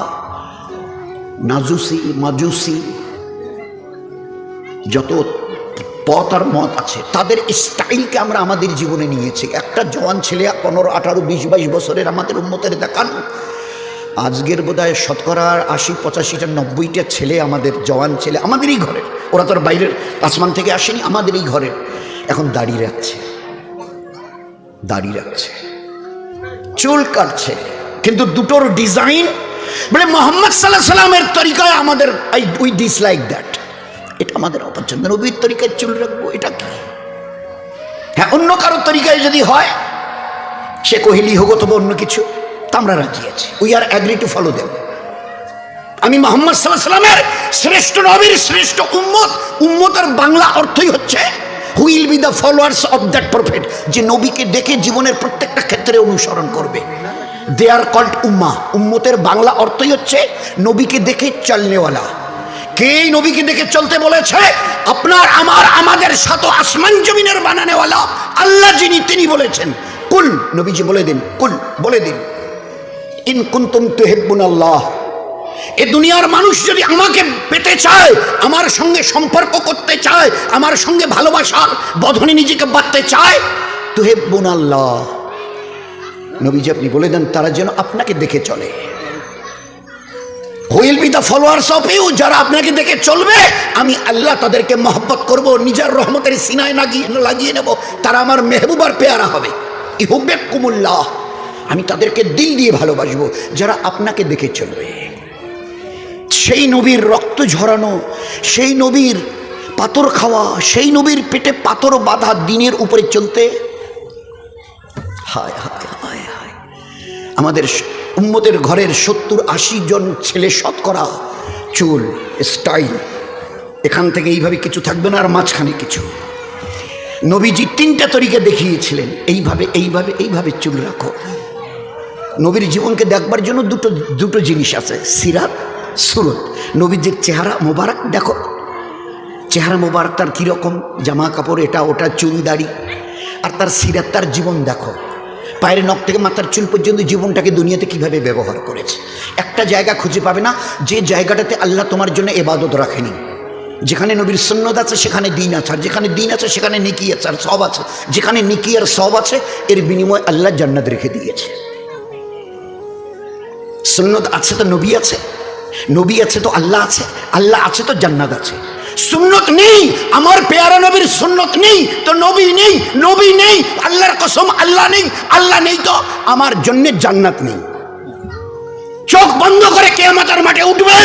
নাজুসি মাজুসি যত পথ আর মত আছে, তাদের স্টাইলকে আমরা আমাদের জীবনে নিয়েছি। একটা জওয়ান ছেলে 15, 18, 20, 22 বছরের আমাদের উম্মতের দেখান, আজকের বোধহয় শতকরা 80, 85, 90টা ছেলে আমাদের জওয়ান ছেলে আমাদেরই ঘরের, ওরা তো আর বাইরের আসমান থেকে আসেনি, আমাদেরই ঘরের, এখন দাড়ি রাখছে, দাড়ি রাখছে, চুল কাটছে, কিন্তু দুটোর ডিজাইন বলে মোহাম্মদ সাল্লাল্লাহু আলাইহি সাল্লামের তরিকায় আমাদের, উই ডিসলাইক দ্যাট। এটা আমাদের অপছন্দ। নবীর তরিকায় চুল রাখবো, এটা কি? হ্যাঁ, অন্য কারোর তরিকায় যদি হয়, সে কোহেলি হোক অথবা অন্য কিছু, তা আমরা রাজি আছি। We are agree to follow them. আমি মোহাম্মদ সাল্লাল্লাহু আলাইহি সাল্লামের শ্রেষ্ঠ নবীর শ্রেষ্ঠ উম্মত। উম্মতের বাংলা অর্থই হচ্ছে who will be the followers of that prophet, যে নবীকে দেখে জীবনের প্রত্যেকটা ক্ষেত্রে অনুসরণ করবে। দে আর কল্ড উম্মাহ। উম্মতের বাংলা অর্থই হচ্ছে নবীকে দেখে চলনেওয়ালা। কে নবীকে দেখে চলতে বলেছে? আপনার আমার আমাদের সাত আসমান জমিনের বানানেওয়ালা আল্লাহ যিনি, তিনি বলেছেন কুল, নবীজি বলে দিন, কুল বলে দিন, ইন কুনতুম তুহিব্বুনাল্লাহ, এ দুনিয়ার মানুষ যদি আমাকে পেতে চায়, আমার সঙ্গে সম্পর্ক করতে চায়, আমার সঙ্গে ভালোবাসার বন্ধনে নিজেকে বাঁধতে চায়, তুহিব্বুনাল্লাহ, নবীজি আপনি বলে দেন তারা যেন আপনাকে দেখে চলে। Will be the followers of you, যারা আপনাকে দেখে চলবে, আমি আল্লাহ তাদেরকে মহব্বত করব, নিজের রহমতের সিনায় লাগিয়ে নেব, তারা আমার মেহবুবার পেয়ারা হবে। ইহুব্বিকুমুল্লাহ, আমি তাদেরকে দিল দিয়ে ভালোবাসবো যারা আপনাকে দেখে চলবে। সেই নবীর রক্ত ঝরানো, সেই নবীর পাথর খাওয়া, সেই নবীর পেটে পাথর বাঁধা দিনের উপরে চলতে। হায় হায় হায় হায়, আমাদের উম্মতের ঘরের 70-80 জন ছেলে শতকরা চুল স্টাইল, এখান থেকে এইভাবে কিছু থাকবে না, আর মাঝখানে কিছু। নবীজি 3টা তরিকা দেখিয়েছিলেন, এইভাবে এইভাবে এইভাবে চুল রাখো। নবীর জীবনকে দেখবার জন্য দুটো জিনিস আছে, সিরাত, সুরত। নবীজির চেহারা মোবারক দেখো, চেহারা মোবারক তার কীরকম, জামা কাপড় এটা ওটা, চুল দাড়ি। আর তার সিরাত, তার জীবন দেখো, পায়ের নখ থেকে মাথার চুল পর্যন্ত জীবনটাকে দুনিয়াতে কিভাবে ব্যবহার করেছে। একটা জায়গা খুঁজে পাবে না যে জায়গাটাতে আল্লাহ তোমার জন্য ইবাদত রাখেনি। যেখানে নবীর সুন্নত আছে সেখানে দিন আছে, আর যেখানে দিন আছে সেখানে নেকি আছে আর সব আছে। যেখানে নেকি আর সব আছে এর বিনিময়ে আল্লাহ জান্নাত রেখে দিয়েছে। সুন্নত আছে তো নবী আছে, নবী আছে তো আল্লাহ আছে, আল্লাহ আছে তো জান্নাত আছে। সুন্নত নেই, আমার পেয়ারা নবীর সুন্নত নেই তো নবী নেই, নবী নেই আল্লাহর কসম আল্লাহ নেই, আল্লাহ নেই তো আমার জন্য জান্নাত নেই। চোখ বন্ধ করে কিয়ামতের মাঠে উঠবে,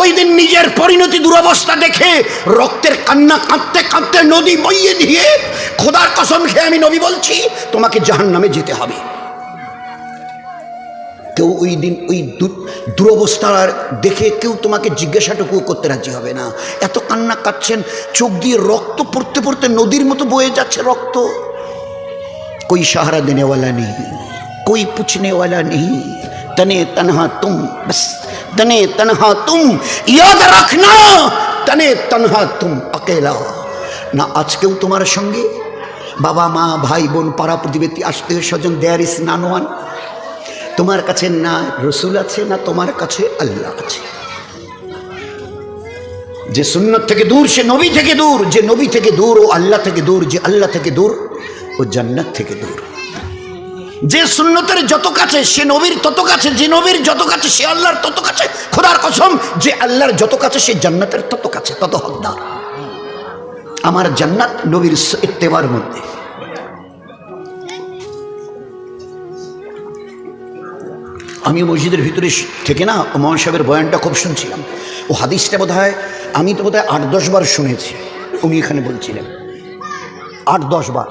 ওই দিন নিজের পরিণতি দুরবস্থা দেখে রক্তের কান্না কাঁদতে কাঁদতে নদী বইয়ে দিয়ে, খোদার কসম খেয়ে আমি নবী বলছি, তোমাকে জাহান্নামে যেতে হবে। কেউ ওই দিন ওই দুরবস্থা দেখে কেউ তোমাকে জিজ্ঞাসাটুকু করতে রাজি হবে না। এত কান্না কাঁদছেন, চোখ দিয়ে রক্ত পড়তে পড়তে নদীর মতো বয়ে যাচ্ছে রক্ত। कोई सहारा देने वाला नहीं, कोई पूछने वाला नहीं, तने तन्हा तुम, बस तने तन्हा तुम, याद रखना तने तन्हा तुम अकेला। ना आज केउ तुम्हारे संगे, बाबा मा भाई बोन पाड़ा प्रतिवेशी आत्मीय स्वजन, देयर इज नन वन। তোমার কাছে না রসুল আছে না তোমার কাছে আল্লাহ আছে। যে সুন্নত থেকে দূর সে নবী থেকে দূর, যে নবী থেকে দূর ও আল্লাহ থেকে দূর, যে আল্লাহ থেকে দূর ও জান্নাত থেকে দূর। যে সুন্নতের যত কাছে সে নবীর তত কাছে, যে নবীর যত কাছে সে আল্লাহর তত কাছে। খোদার কসম, যে আল্লাহর যত কাছে সে জান্নাতের তত কাছে, তত হকদার। আমার জান্নাত নবীর ইত্তেবার মধ্যে। আমি মসজিদের ভিতরে থেকে না মোহন সাহেবের বয়ানটা খুব শুনছিলাম। ও হাদিসটা বোধহয় আমি তো বোধহয় 8-10 বার শুনেছি। উনি এখানে বলছিলেন 8-10 বার,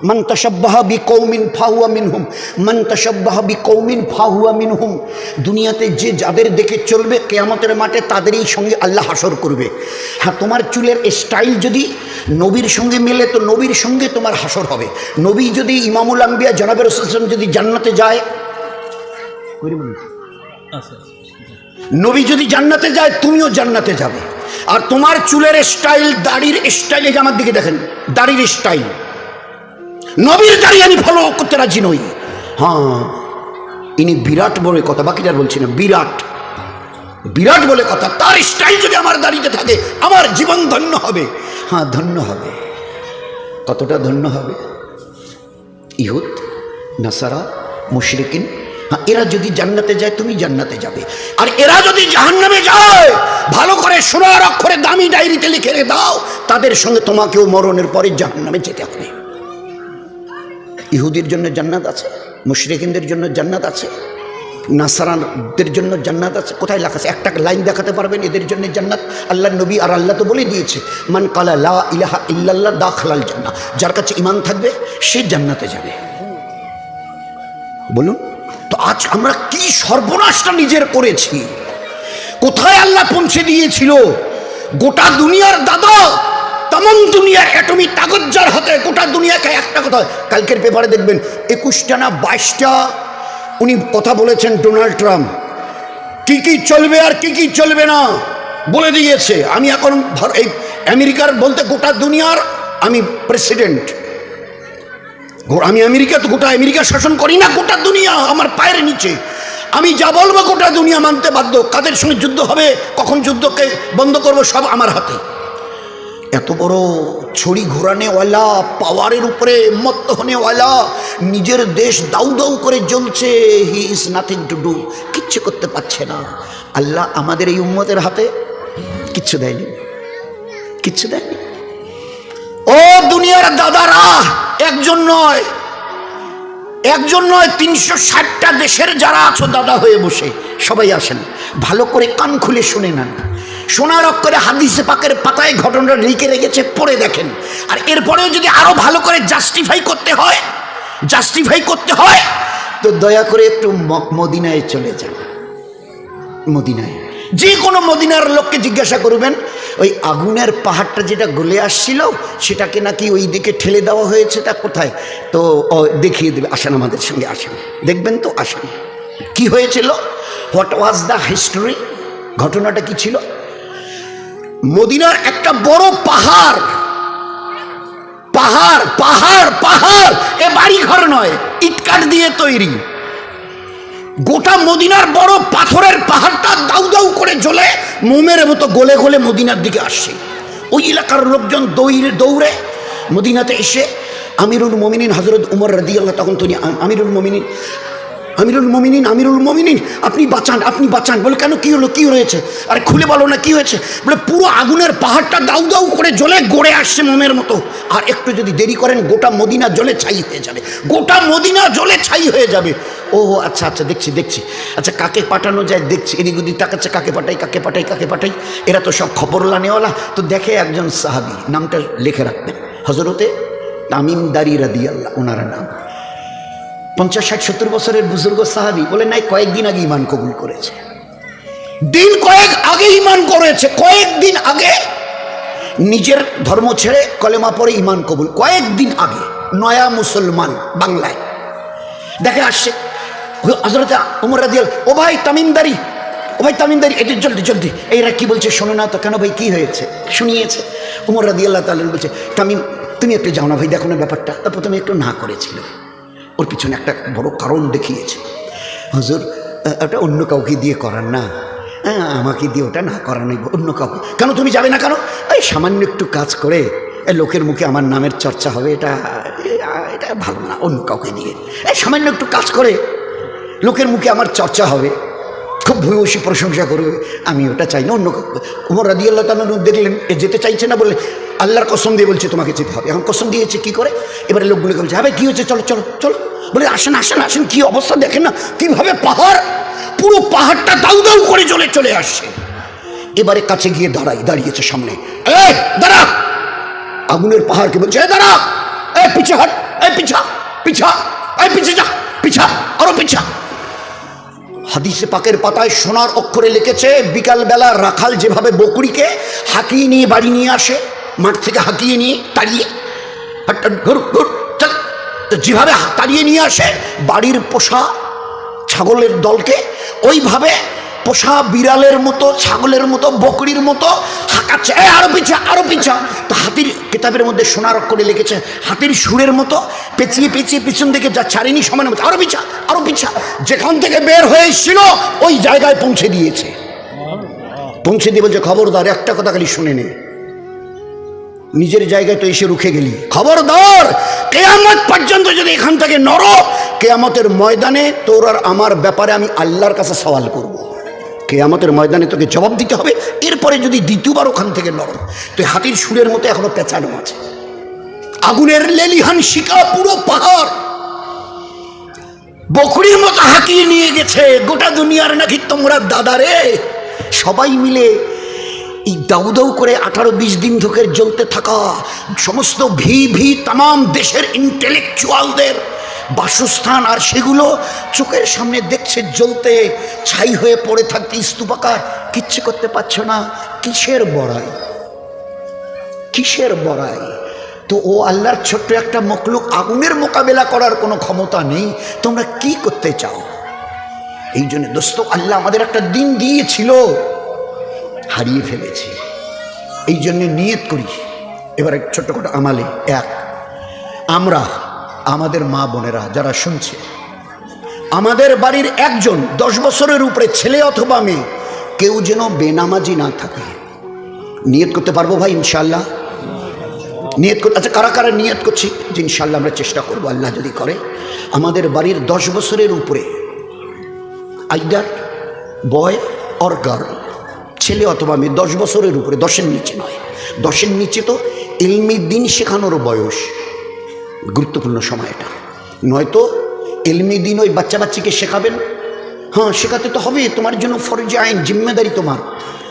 মান তাশাব্বাহা বিকৌমিন ফাহুয়া মিনহুম, মান তাশাব্বাহা বিকৌমিন ফাহুয়া মিনহুম। দুনিয়াতে যে যাদের দেখে চলবে কিয়ামতের মাঠে তাদেরই সঙ্গে আল্লাহ হাসর করবে। হ্যাঁ, তোমার চুলের স্টাইল যদি নবীর সঙ্গে মেলে তো নবীর সঙ্গে তোমার হাসর হবে। নবী যদি ইমামুল আম্বিয়া জনাবে রাসূল সাল্লাল্লাহু আলাইহি ওয়াসাল্লাম যদি জান্নাতে যায়, নবী যদি জান্নাতে যায় তুমিও জান্নাতে যাবে। আর তোমার চুলের স্টাইল, দাড়ির স্টাইল, এই যে আমার দিকে দেখেন দাড়ির স্টাইল, নবীর দাড়ি আমি ফলো করতে রাজি নই। হ্যাঁ, ইনি বিরাট বলে কথা, বাকিটার বলছি না, বিরাট বিরাট বলে কথা। তার স্টাইল যদি আমার দাড়িতে থাকে আমার জীবন ধন্য হবে। হ্যাঁ, ধন্য হবে। কতটা ধন্য হবে? ইহুদ, নাসারা, মুশরিকিন, হ্যাঁ, এরা যদি জান্নাতে যায় তুমি জান্নাতে যাবে। আর এরা যদি জাহান্নামে যায়, ভালো করে সোনার অক্ষরে দামি ডায়েরিতে লিখে দাও, তাদের সঙ্গে তোমাকেও মরণের পরে জাহান্নামে যেতে হবে। ইহুদির জন্য জান্নাত আছে, মুশরিকিনদের জন্য জান্নাত আছে, নাসারানদের জন্য জান্নাত আছে। কোথায় লেখা আছে? একটা লাইন দেখাতে পারবেন এদের জন্য জান্নাত? আল্লাহ নবী আর আল্লাহ তো বলে দিয়েছে, মান কালা লা ইলাহা ইল্লাল্লাহ দাখালাল জান্নাহ। যার কাছে ঈমান থাকবে সে জান্নাতে যাবে। বলুন তো আজ আমরা কি সর্বনাশটা নিজের করেছি? কোথায় আল্লাহ পৌঁছে দিয়েছিল? গোটা দুনিয়ার দাদা, তামাম দুনিয়ার অ্যাটমি তাগত যার হাতে, গোটা দুনিয়াকে একটা কথা, কালকের পেপারে দেখবেন 21টা না 22টা উনি কথা বলেছেন ডোনাল্ড ট্রাম্প, কি কি চলবে আর কি কি চলবে না বলে দিয়েছে। আমি এখন এই আমেরিকার বলতে গোটা দুনিয়ার আমি প্রেসিডেন্ট, আমি আমেরিকা তো গোটা আমেরিকা শাসন করি না, গোটা দুনিয়া আমার পায়ের নিচে। আমি যা বলবো গোটা দুনিয়া মানতে বাধ্য। কাদের সঙ্গে যুদ্ধ হবে, কখন যুদ্ধকে বন্ধ করবো, সব আমার হাতে। এত বড় ছড়ি ঘোরানেওয়ালা, পাওয়ারের উপরে মত্ত হনেওয়ালা, নিজের দেশ দাউ দাউ করে জ্বলছে, he is nothing to do, কিচ্ছু করতে পারছে না। আল্লাহ আমাদের এই উম্মতের হাতে কিচ্ছু দেয়নি, কিচ্ছু দেয়নি। ও দুনিয়ার দাদারা, একজন নয়, একজন নয়, 360টা দেশের যারা আছো দাদা হয়ে বসে, সবাই আসেন, ভালো করে কান খুলে শুনে নেন। সোনার অক্ষরে হাদিসে পাকের পাতায় ঘটনাটা লিখে রেখেছে, পড়ে দেখেন। আর এরপরেও যদি আরো ভালো করে জাস্টিফাই করতে হয় তো দয়া করে একটু মদিনায় চলে যান। মদিনায় যে কোনো মদিনার লোককে জিজ্ঞাসা করবেন, ওই আগুনের পাহাড়টা যেটা গলে আসছিল সেটাকে নাকি ওই দিকে ঠেলে দেওয়া হয়েছে, তা কোথায়? তো দেখিয়ে দেবে, আসেন আমাদের সঙ্গে, আসেন, দেখবেন তো, আসেন। কি হয়েছিল? What was the history? ঘটনাটা কি ছিল? মদিনার একটা বড় পাহাড়, এ বাড়ি ঘর নয়, ইটকাঠ দিয়ে তৈরি। গোটা মদিনার বড় পাথরের পাহাড়টা দাউ দাউ করে জ্বলে মোমের মতো গলে গলে মদিনার দিকে আসছে। ওই এলাকার লোকজন দৌড়ে মদিনাতে এসে আমিরুল মোমিনিন হযরত উমর রাদিয়াল্লাহু, তখন তিনি আমিরুল মোমিনিন, আপনি বাঁচান। বলে কেন, কি হলো, কি হয়েছে? আরে খুলে বলো না, কি হয়েছে? বলে পুরো আগুনের পাহাড়টা দাউ দাউ করে জ্বলে গড়ে আসছে মোমের মতো, আর একটু যদি দেরি করেন গোটা মদিনা জ্বলে ছাই হয়ে যাবে। ও আচ্ছা, দেখছি। আচ্ছা, কাকে পাঠানো যায় দেখছি, এদিক ওদিক তাকাচ্ছে, কাকে পাঠাই। এরা তো সব খবর লানেওয়ালা। তো দেখে একজন সাহাবী, নামটা লিখে রাখবেন, হযরতে তামিমদারি রাদিয়াল্লাহু, ওনার নাম। 50-60-70 বছরের বুজুর্গ সাহাবী। বলে নাই, কয়েকদিন আগে ঈমান কবুল করেছে, কয়েকদিন আগে নিজের ধর্ম ছেড়ে কলেমা পড়ে ঈমান কবুল, কয়েকদিন আগে, নয়া মুসলমান বাংলায়। দেখে আসছে হযরত ওমর রাদিয়াল্লাহু, ও ভাই তামিমদারি, এটা জলদি, এইরা কি বলছে শোনো না তো। কেন ভাই, কি হয়েছে? শুনিয়েছে। ওমর রাদিয়াল্লাহু তাআলা বলছে, তামিম তুমি একটু যাও না ভাই, দেখো না ব্যাপারটা। তা প্রথমে একটু না করেছিল, ওর পিছনে একটা বড় কারণ দেখিয়েছে। হুজুর, ওটা অন্য কাউকে দিয়ে করার না, আমাকে দিয়ে ওটা না করানোই, অন্য কাউকে। কেন তুমি যাবে না কেন? এই সামান্য একটু কাজ করে লোকের মুখে আমার নামের চর্চা হবে, এটা ভালো না, অন্য কাউকে দিয়ে। এই সামান্য একটু কাজ করে লোকের মুখে আমার চর্চা হবে, খুব ভূয়সী প্রশংসা করবে, আমি ওটা চাই না, অন্য কাউকে। ওমর রাদিয়াল্লাহু তাআলা দেখলেন এ যেতে চাইছে না, বললে আল্লাহর কসম দিয়ে বলছে তোমাকে যেতে হবে। এখন কসম দিয়েছে কি করে? এবারে লোকগুলোকে বলছে, হ্যাঁ কি হয়েছে, চলো। বলে আসেন, কি অবস্থা দেখেন না, কিভাবে পুরো পাহাড়টা দাউ দাউ করে চলে আসছে। এবারে কাছে গিয়ে দাঁড়িয়েছে সামনে, দাঁড়া। আগুনের পাহাড়কে বলছে, দাঁড়া, পিছে হট, পিছা, আরো পিছা। হাদিসে পাকের পাতায় সোনার অক্ষরে লিখেছে, বিকালবেলা রাখাল যেভাবে বকরিকে হাঁকিয়ে নিয়ে বাড়ি নিয়ে আসে, মাঠ থেকে হাঁকিয়ে নিয়ে তাড়িয়ে, যেভাবে তাড়িয়ে নিয়ে আসে বাড়ির পোষা ছাগলের দলকে, ওইভাবে পোষা বিড়ালের মতো, ছাগলের মতো, বকরির মতো হাঁকাচ্ছে, আরো পিছা। তো হাতির কিতাবের মধ্যে সোনার অক্ষরে লিখেছে, হাতির সুরের মতো পেঁচিয়ে পিছন দিকে যা ছাড়েনি সমানের মতো, আরো পিছা। যেখান থেকে বের হয়ে এসেছিল ওই জায়গায় পৌঁছে দিয়ে বলছে, খবরদার, একটা কথা খালি শুনে নে, নিজের জায়গায় তো এসে রুখে গেলি, খবরদার, কিয়ামত পর্যন্ত যদি এখান থেকে নড়ো, কিয়ামতের ময়দানে তোর আর আমার ব্যাপারে আমি আল্লাহর কাছে সওয়াল করব। কিয়ামতের ময়দানে তোকে জবাব দিতে হবে। এরপরে যদি দ্বিতীয়বার ওখান থেকে নড়ো, তুই হাতির সুরের মতো এখনো পেঁচানো আছে, আগুনের লেলিহান শিকা, পুরো পাহাড় বকরির মতো হাঁকিয়ে নিয়ে গেছে। গোটা দুনিয়ার নাকি তোমরা দাদারে সবাই মিলে এই দাউ দাউ করে 18-20 দিন ধরে জ্বলতে থাকা সমস্ত তাম দেশের ইন্টেলেকচুয়ালদের বাসস্থান, আর সেগুলো চোখের সামনে দেখছে জ্বলতে, ছাই হয়ে পড়ে থাকতে স্তূপাকার, কিচ্ছু করতে পারছো না। কিসের বড়াই? তো ও আল্লাহর ছোট্ট একটা মখলুক, আগুনের মোকাবেলা করার কোনো ক্ষমতা নেই, তোমরা কি করতে চাও? এই জন্য দোস্ত, আল্লাহ আমাদের একটা দিন দিয়েছিল, হারিয়ে ফেলেছি। এই জন্যে নিয়ত করি এবার ছোট্ট করে আমালে, আমরা আমাদের মা বোনেরা যারা শুনছে, আমাদের বাড়ির একজন 10 বছরের উপরে ছেলে অথবা মেয়ে কেউ যেন বেনামাজি না থাকে। নিয়ত করতে পারবো ভাই ইনশাল্লাহ? নিয়ত করতে, আচ্ছা কারা নিয়ত করছি যে ইনশাল্লাহ আমরা চেষ্টা করবো, আল্লাহ যদি করে। আমাদের বাড়ির 10 বছরের উপরে, আইদার বয় অর গার্ল, ছেলে অথবা মেয়ে 10 বছরের উপরে, 10-এর নিচে নয়। 10-এর নিচে তো ইলমি দিন শেখানোর বয়স, গুরুত্বপূর্ণ সময় এটা। নয়তো ইলমি দিন ওই বাচ্চাকে শেখাবেন, হ্যাঁ শেখাতে তো হবে, তোমার জন্য ফরজে আইন, জিম্মেদারি তোমার।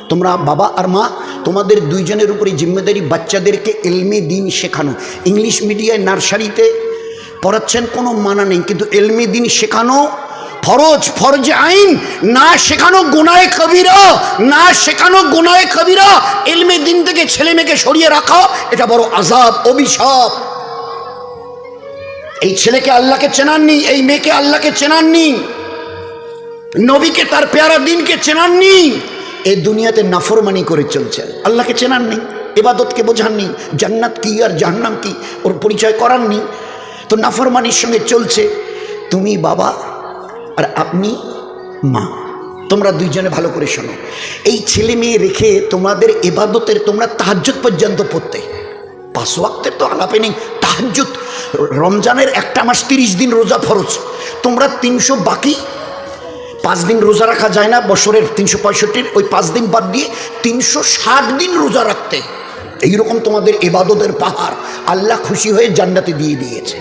তোমরা বাবা আর মা, তোমাদের দুইজনের উপরে জিম্মেদারি বাচ্চাদেরকে এলমে দিন শেখানো। ইংলিশ মিডিয়ায় নার্সারিতে পড়াচ্ছেন, কোনো মানা নেই, কিন্তু এলমে দিন শেখানো ফরজ, ফরজে আইন। না শেখানো গুনাহে কবিরা, না শেখানো গুনাহে কবিরা। এলমে দিন থেকে ছেলে মেয়েকে সরিয়ে রাখা এটা বড় আযাব, অভিশাপ। এই ছেলেকে আল্লাহকে চেনাননি, এই মেয়েকে আল্লাহকে চেনাননি, নবীকে তার পেয়ারা দিনকে চেনাননি, এই দুনিয়াতে নাফরমানি করে চলছে, আল্লাহকে চেনাননি, ইবাদতকে বোঝাননি, জান্নাত কি আর জাহান্নাম কি ওর পরিচয় করাননি, তো নাফরমানির সঙ্গে চলছে। তুমি বাবা আর আপনি মা, তোমরা দুইজনে ভালো করে শোনো। এই ছেলে মেয়ে রেখে তোমাদের ইবাদতের, তোমরা তাহাজ্জুদ পর্যন্ত পড়তে, 5 ওয়াক্তের তো আলাপে নেই, তাহাজ্জুদ। রমজানের একটা মাস 30 দিন রোজা ফরজ, তোমরা 300 বাকি 5 দিন রোজা রাখা যায় না বছরের 365, ওই 5 দিন বাদ দিয়ে 360 দিন রোজা রাখতে। এইরকম তোমাদের ইবাদতের পাহাড় আল্লাহ খুশি হয়ে জান্নাতে দিয়ে দিয়েছে,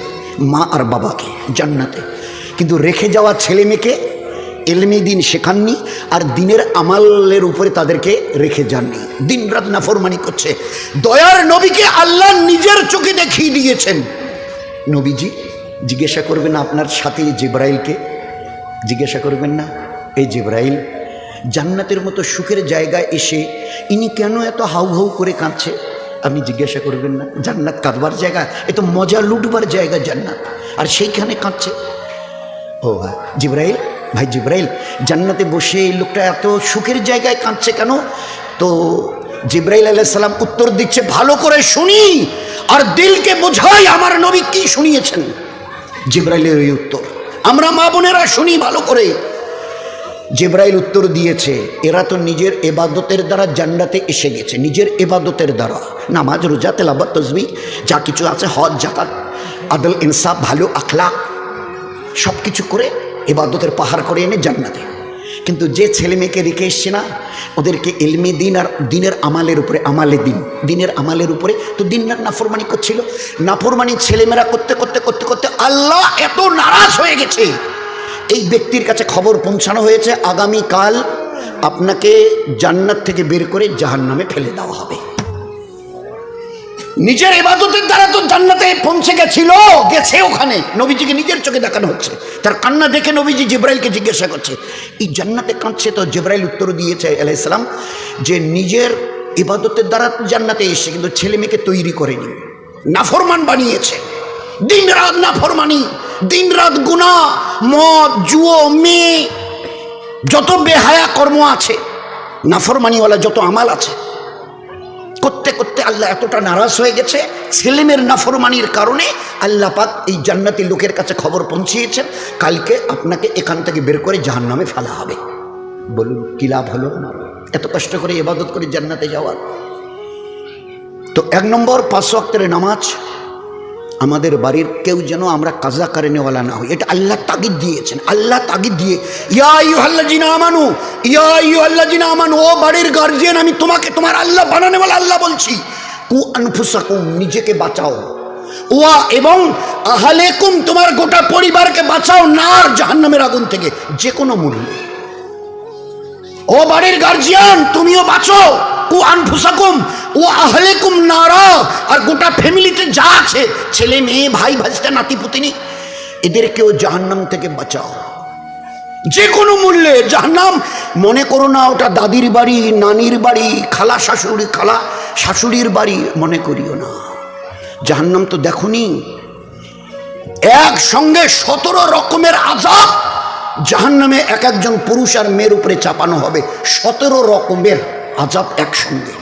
মা আর বাবাকে জান্নাতে। কিন্তু রেখে যাওয়া ছেলে মেয়েকে এলমে দিন শেখাননি, আর দিনের আমালের উপরে তাদেরকে রেখে যাননি, দিন রাত নাফরমানি করছে। দয়ার নবীকে আল্লাহ নিজের চোখে দেখিয়ে দিয়েছেন। নবীজি জিজ্ঞাসা করবেন আপনার সাথে জিবরাইলকে, জিজ্ঞাসা করবেন না, এই জিবরাইল জান্নাতের মতো সুখের জায়গায় এসে ইনি কেন এত হাউ হাউ করে কাঁদছে? আপনি জিজ্ঞাসা করবেন না? জান্নাত কাঁদবার জায়গা, এ তো মজা লুটবার জায়গা জান্নাত, আর সেইখানে কাঁদছে। ও জিবরাইল, ভাই জিবরাইল, জান্নাতে বসে এই লোকটা এত সুখের জায়গায় কাঁদছে কেন? তো জিবরাইল আলাইহিস সালাম উত্তর দিচ্ছে, ভালো করে শুনি আর দিলকে বোঝাই আমার নবী কি শুনিয়েছেন। জিবরাইলের ওই উত্তর আমরা মা বোনেরা শুনি ভালো করে। জিবরাইল উত্তর দিয়েছে, এরা তো নিজের ইবাদতের দ্বারা জান্নাতে এসে গেছে, নিজের ইবাদতের দ্বারা, নামাজ রোজা তেলাওয়াত তাসবিহ যা কিছু আছে, হজ যাকাত আদল ইনসাফ ভালো আখলাক সব কিছু করে ইবাদতের পাহাড় করে এনে জান্নাতে। কিন্তু যে ছেলে মেয়েকে রেখে এসছে না, ওদেরকে ইলমে দিন আর দিনের আমালের উপরে, আমালে দিন, দিনের আমালের উপরে, তো দিন রাত নাফরমানি করছিল। নাফরমানি ছেলেমেয়েরা করতে করতে করতে করতে আল্লাহ এত নারাজ হয়ে গেছে, এই ব্যক্তির কাছে খবর পৌঁছানো হয়েছে আগামীকাল আপনাকে জান্নাত থেকে বের করে জাহান্নামে ফেলে দেওয়া হবে। নিজের ইবাদতের দ্বারা তো জান্নাতে পৌঁছে গেছিল, গেছে ওখানে, নবীজিকে নিজের চোখে দেখানো হচ্ছে। তার কান্না দেখে নবীজি জিবরাইলকে জিজ্ঞাসা করছে, এই জান্নাতে কাঁদছে? তো জিবরাইল উত্তর দিয়েছে আলাইহিস সালাম যে নিজের ইবাদতের দ্বারা জান্নাতে এসে, কিন্তু ছেলে মেয়েকে তৈরি করেনি, নাফরমান বানিয়েছে। দিন রাত নাফরমানি, দিন রাত গুনাহ, মদ জুয়ো মেয়ে, যত বেহায়া কর্ম আছে, নাফরমানিওয়ালা যত আমাল আছে, করতে করতে আল্লাহ এতটা নারাজ হয়ে গেছে। ছেলেমেয়ের নাফরমানির কারণে আল্লাহ পাক এই জান্নাতি লোকের কাছে খবর পৌঁছিয়েছেন, কালকে আপনাকে এখান থেকে বের করে জাহান্নামে ফেলা হবে। বলুন কি লাভ হলো না? এত কষ্ট করে ইবাদত করে জান্নাতে যাওয়ার। তো 1 নম্বর 5 ওয়াক্তের নামাজ, আমাদের বাড়ির কেউ যেন আমরা কাজা কারেনেওয়ালা না হই, এটা আল্লাহ তাগিদ দিয়েছেন। আল্লাহ তাগিদ দিয়ে, ইয়া আইয়ুহাল্লাযিনা আমানু, ইয়া আইয়ুহাল্লাযিনা আমানু, ও বাড়ির গার্জিয়ান, আমি তোমাকে তোমার আল্লাহ বানানেওয়ালা আল্লাহ বলছি, কু আনফুসাকুম, নিজেকে বাঁচাও, ওয়া এবং আহলেকুম, তোমার গোটা পরিবারকে বাঁচাও নার, জাহান্নামের আগুন থেকে যে কোনো মূল্যে। ও বাড়ির গার্জিয়ান, তুমিও বাঁচো, কু আনফুসাকুম ও আহলেকুম নারা, আর গোটা ফ্যামিলিতে যা আছে, ছেলে মেয়ে ভাই ভাজতে নাতি পুতিনি, এদেরকেও জাহান্নাম থেকে বাঁচাও যে কোনো মূল্যে। জাহান্নাম মনে করো না ওটা দাদির বাড়ি, নানির বাড়ি, খালা শাশুড়ির বাড়ি মনে করিও না। জাহান্নাম তো দেখুনি, একসঙ্গে 17 রকমের আযাব জাহান্নামে এক একজন পুরুষ আর মেয়ের উপরে চাপানো হবে, 17 রকমের আযাব একসঙ্গে।